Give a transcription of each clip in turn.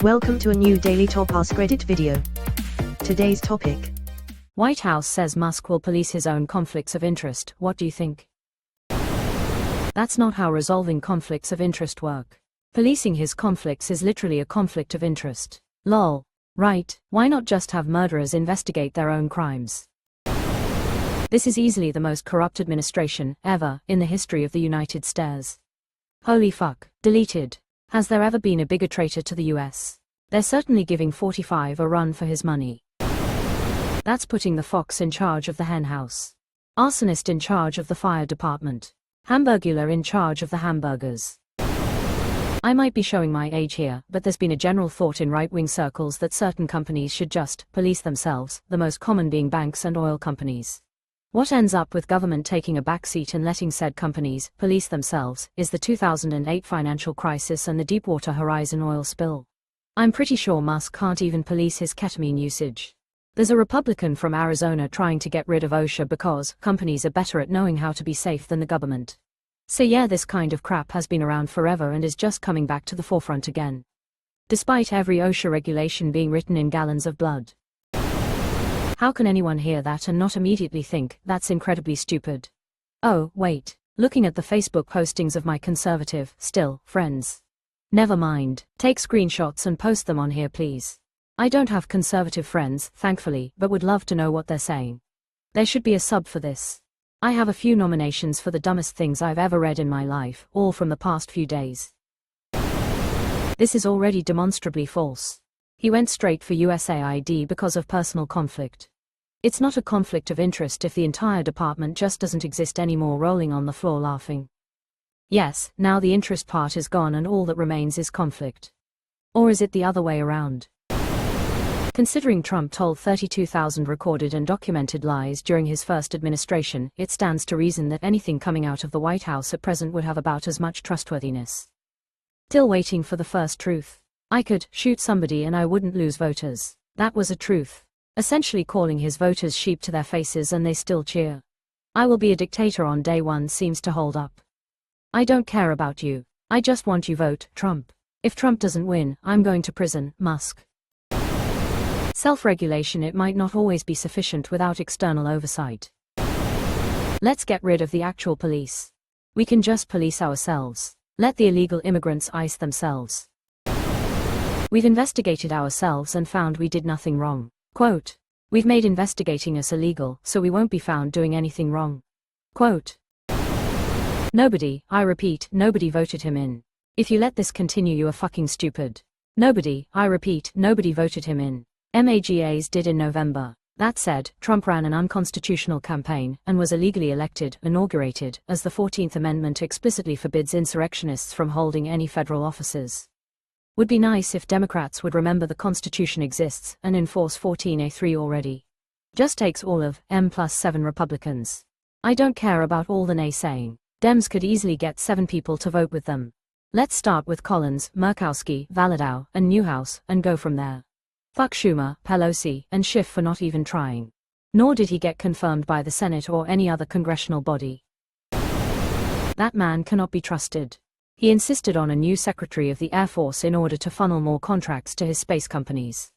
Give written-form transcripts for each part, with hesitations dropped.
Welcome to a new Daily Top Askreddit video. Today's topic. White House says Musk will police his own conflicts of interest. What do you think? That's not how resolving conflicts of interest work. Policing his conflicts is literally a conflict of interest. Lol. Right, why not just have murderers investigate their own crimes? This is easily the most corrupt administration ever in the history of the United States. Holy fuck. Deleted. Has there ever been a bigger traitor to the US? They're certainly giving 45 a run for his money. That's putting the fox in charge of the hen house. Arsonist in charge of the fire department. Hamburglar in charge of the hamburgers. I might be showing my age here, but there's been a general thought in right-wing circles that certain companies should just police themselves, the most common being banks and oil companies. What ends up with government taking a backseat and letting said companies police themselves is the 2008 financial crisis and the Deepwater Horizon oil spill. I'm pretty sure Musk can't even police his ketamine usage. There's a Republican from Arizona trying to get rid of OSHA because companies are better at knowing how to be safe than the government. So yeah, this kind of crap has been around forever and is just coming back to the forefront again. Despite every OSHA regulation being written in gallons of blood. How can anyone hear that and not immediately think, that's incredibly stupid? Oh, wait, looking at the Facebook postings of my conservative, still, friends. Never mind, take screenshots and post them on here please. I don't have conservative friends, thankfully, but would love to know what they're saying. There should be a sub for this. I have a few nominations for the dumbest things I've ever read in my life, all from the past few days. This is already demonstrably false. He went straight for USAID because of personal conflict. It's not a conflict of interest if the entire department just doesn't exist anymore, rolling on the floor laughing. Yes, now the interest part is gone and all that remains is conflict. Or is it the other way around? Considering Trump told 32,000 recorded and documented lies during his first administration, it stands to reason that anything coming out of the White House at present would have about as much trustworthiness. Still waiting for the first truth. I could shoot somebody and I wouldn't lose voters. That was a truth. Essentially calling his voters sheep to their faces and they still cheer. I will be a dictator on day one seems to hold up. I don't care about you. I just want you vote Trump. If Trump doesn't win, I'm going to prison, Musk. Self-regulation. It might not always be sufficient without external oversight. Let's get rid of the actual police. We can just police ourselves. Let the illegal immigrants ice themselves. We've investigated ourselves and found we did nothing wrong. Quote, we've made investigating us illegal, so we won't be found doing anything wrong. Quote, nobody, I repeat, nobody voted him in. If you let this continue you are fucking stupid. Nobody, I repeat, nobody voted him in. MAGAs did in November. That said, Trump ran an unconstitutional campaign and was illegally elected, inaugurated, as the 14th Amendment explicitly forbids insurrectionists from holding any federal offices. Would be nice if Democrats would remember the Constitution exists and enforce 14A3 already. Just takes all of M+7 Republicans. I don't care about all the naysaying. Dems could easily get 7 people to vote with them. Let's start with Collins, Murkowski, Valadao, and Newhouse, and go from there. Fuck Schumer, Pelosi, and Schiff for not even trying. Nor did he get confirmed by the Senate or any other congressional body. That man cannot be trusted. He insisted on a new Secretary of the Air Force in order to funnel more contracts to his space companies.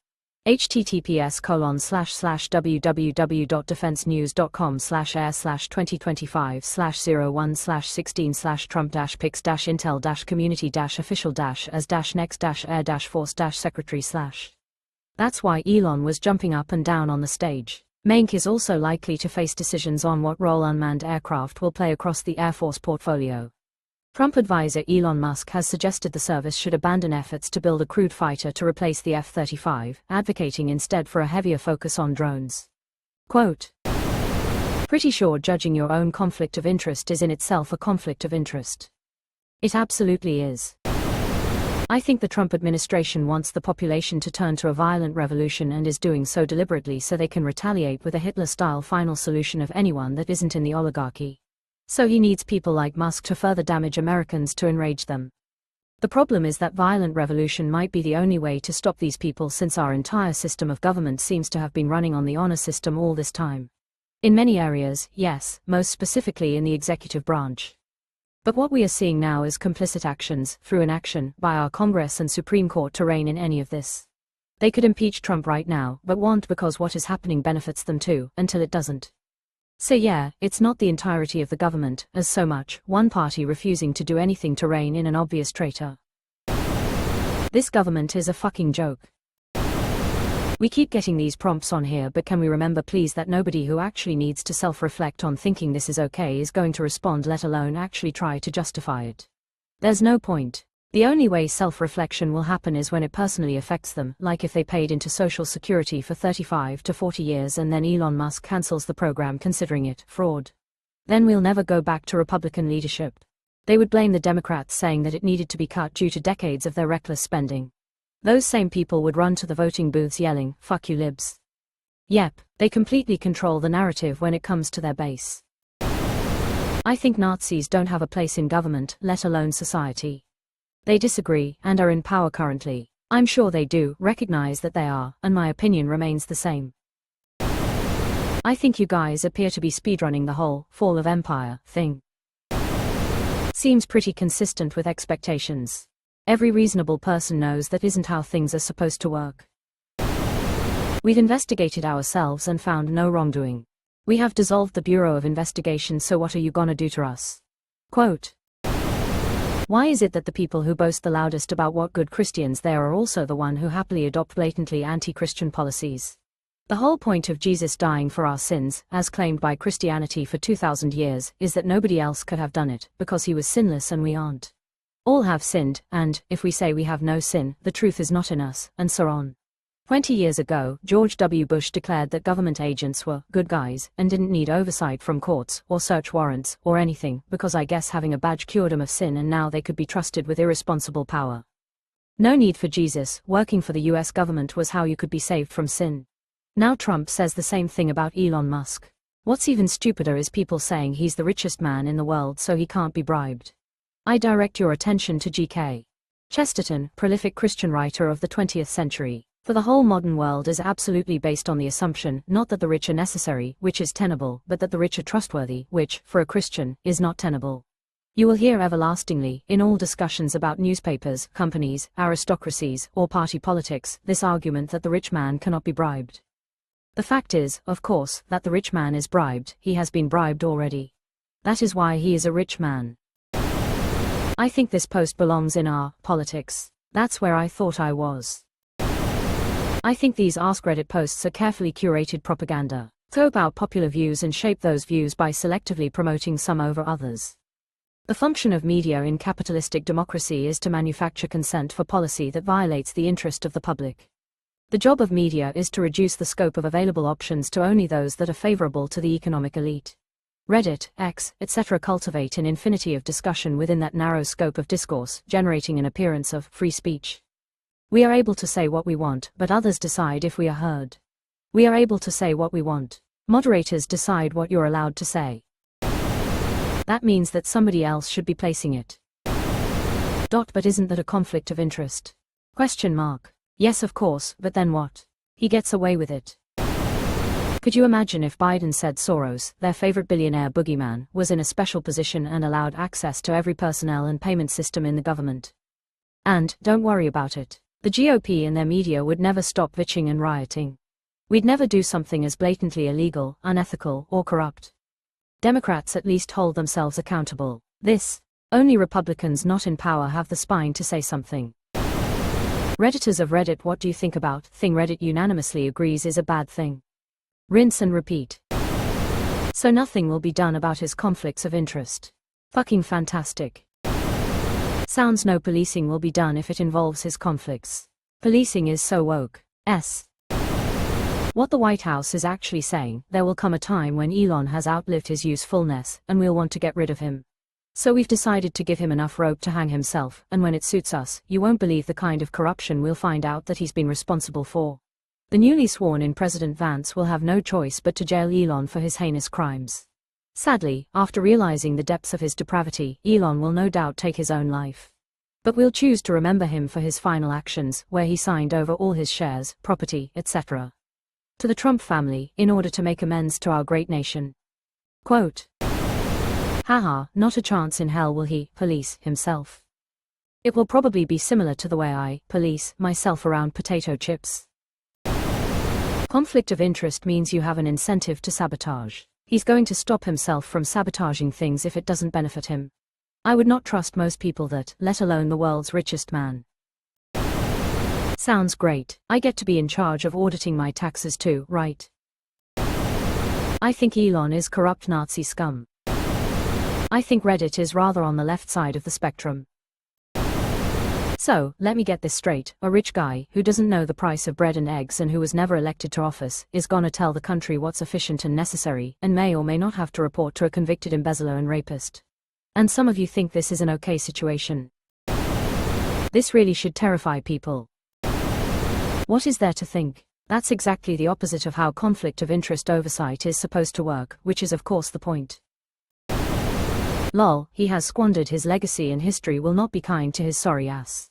https://www.defensenews.com/air/2025/01/16/trump-picks-intel-community-official-as-force-secretary/. That's why Elon was jumping up and down on the stage. Menck is also likely to face decisions on what role unmanned aircraft will play across the Air Force portfolio. Trump advisor Elon Musk has suggested the service should abandon efforts to build a crewed fighter to replace the F-35, advocating instead for a heavier focus on drones. Quote, pretty sure judging your own conflict of interest is in itself a conflict of interest. It absolutely is. I think the Trump administration wants the population to turn to a violent revolution and is doing so deliberately so they can retaliate with a Hitler-style final solution of anyone that isn't in the oligarchy. So he needs people like Musk to further damage Americans to enrage them. The problem is that violent revolution might be the only way to stop these people since our entire system of government seems to have been running on the honor system all this time. In many areas, yes, most specifically in the executive branch. But what we are seeing now is complicit actions, through inaction, by our Congress and Supreme Court to rein in any of this. They could impeach Trump right now, but won't because what is happening benefits them too, until it doesn't. So yeah, it's not the entirety of the government, as so much, one party refusing to do anything to rein in an obvious traitor. This government is a fucking joke. We keep getting these prompts on here, but can we remember please that nobody who actually needs to self-reflect on thinking this is okay is going to respond, let alone actually try to justify it. There's no point. The only way self-reflection will happen is when it personally affects them, like if they paid into Social Security for 35 to 40 years and then Elon Musk cancels the program considering it fraud. Then we'll never go back to Republican leadership. They would blame the Democrats saying that it needed to be cut due to decades of their reckless spending. Those same people would run to the voting booths yelling, "Fuck you libs." Yep, they completely control the narrative when it comes to their base. I think Nazis don't have a place in government, let alone society. They disagree, and are in power currently. I'm sure they do recognize that they are, and my opinion remains the same. I think you guys appear to be speedrunning the whole fall of empire thing. Seems pretty consistent with expectations. Every reasonable person knows that isn't how things are supposed to work. We've investigated ourselves and found no wrongdoing. We have dissolved the Bureau of Investigation, so what are you gonna do to us? Quote. Why is it that the people who boast the loudest about what good Christians they are also the one who happily adopt blatantly anti-Christian policies? The whole point of Jesus dying for our sins, as claimed by Christianity for 2,000 years, is that nobody else could have done it, because he was sinless and we aren't. All have sinned, and, if we say we have no sin, the truth is not in us, and so on. 20 years ago, George W. Bush declared that government agents were good guys, and didn't need oversight from courts, or search warrants, or anything, because I guess having a badge cured them of sin and now they could be trusted with irresponsible power. No need for Jesus, working for the US government was how you could be saved from sin. Now Trump says the same thing about Elon Musk. What's even stupider is people saying he's the richest man in the world so he can't be bribed. I direct your attention to G.K. Chesterton, prolific Christian writer of the 20th century. For the whole modern world is absolutely based on the assumption, not that the rich are necessary, which is tenable, but that the rich are trustworthy, which, for a Christian, is not tenable. You will hear everlastingly, in all discussions about newspapers, companies, aristocracies, or party politics, this argument that the rich man cannot be bribed. The fact is, of course, that the rich man is bribed, he has been bribed already. That is why he is a rich man. I think this post belongs in our politics. That's where I thought I was. I think these Askreddit posts are carefully curated propaganda. Throw out popular views and shape those views by selectively promoting some over others. The function of media in capitalistic democracy is to manufacture consent for policy that violates the interest of the public. The job of media is to reduce the scope of available options to only those that are favorable to the economic elite. Reddit, X, etc. cultivate an infinity of discussion within that narrow scope of discourse, generating an appearance of free speech. We are able to say what we want, but others decide if we are heard. We are able to say what we want. Moderators decide what you're allowed to say. That means that somebody else should be placing it. But isn't that a conflict of interest? Question mark. Yes, of course, but then what? He gets away with it. Could you imagine if Biden said Soros, their favorite billionaire boogeyman, was in a special position and allowed access to every personnel and payment system in the government? And, don't worry about it, the GOP and their media would never stop bitching and rioting. We'd never do something as blatantly illegal, unethical, or corrupt. Democrats at least hold themselves accountable. Only Republicans not in power have the spine to say something. Redditors of Reddit, what do you think about thing Reddit unanimously agrees is a bad thing? Rinse and repeat. So nothing will be done about his conflicts of interest. Fucking fantastic. Sounds no policing will be done if it involves his conflicts. Policing is so woke. What the White House is actually saying, there will come a time when Elon has outlived his usefulness, and we'll want to get rid of him. So we've decided to give him enough rope to hang himself, and when it suits us, you won't believe the kind of corruption we'll find out that he's been responsible for. The newly sworn-in President Vance will have no choice but to jail Elon for his heinous crimes. Sadly, after realizing the depths of his depravity, Elon will no doubt take his own life. But we'll choose to remember him for his final actions, where he signed over all his shares, property, etc. to the Trump family, in order to make amends to our great nation. Quote. Haha, not a chance in hell will he police himself. It will probably be similar to the way I police myself around potato chips. Conflict of interest means you have an incentive to sabotage. He's going to stop himself from sabotaging things if it doesn't benefit him. I would not trust most people that, let alone the world's richest man. Sounds great. I get to be in charge of auditing my taxes too, right? I think Elon is corrupt Nazi scum. I think Reddit is rather on the left side of the spectrum. So, let me get this straight, a rich guy, who doesn't know the price of bread and eggs and who was never elected to office, is gonna tell the country what's efficient and necessary, and may or may not have to report to a convicted embezzler and rapist. And some of you think this is an okay situation. This really should terrify people. What is there to think? That's exactly the opposite of how conflict of interest oversight is supposed to work, which is of course the point. Lol, he has squandered his legacy and history will not be kind to his sorry ass.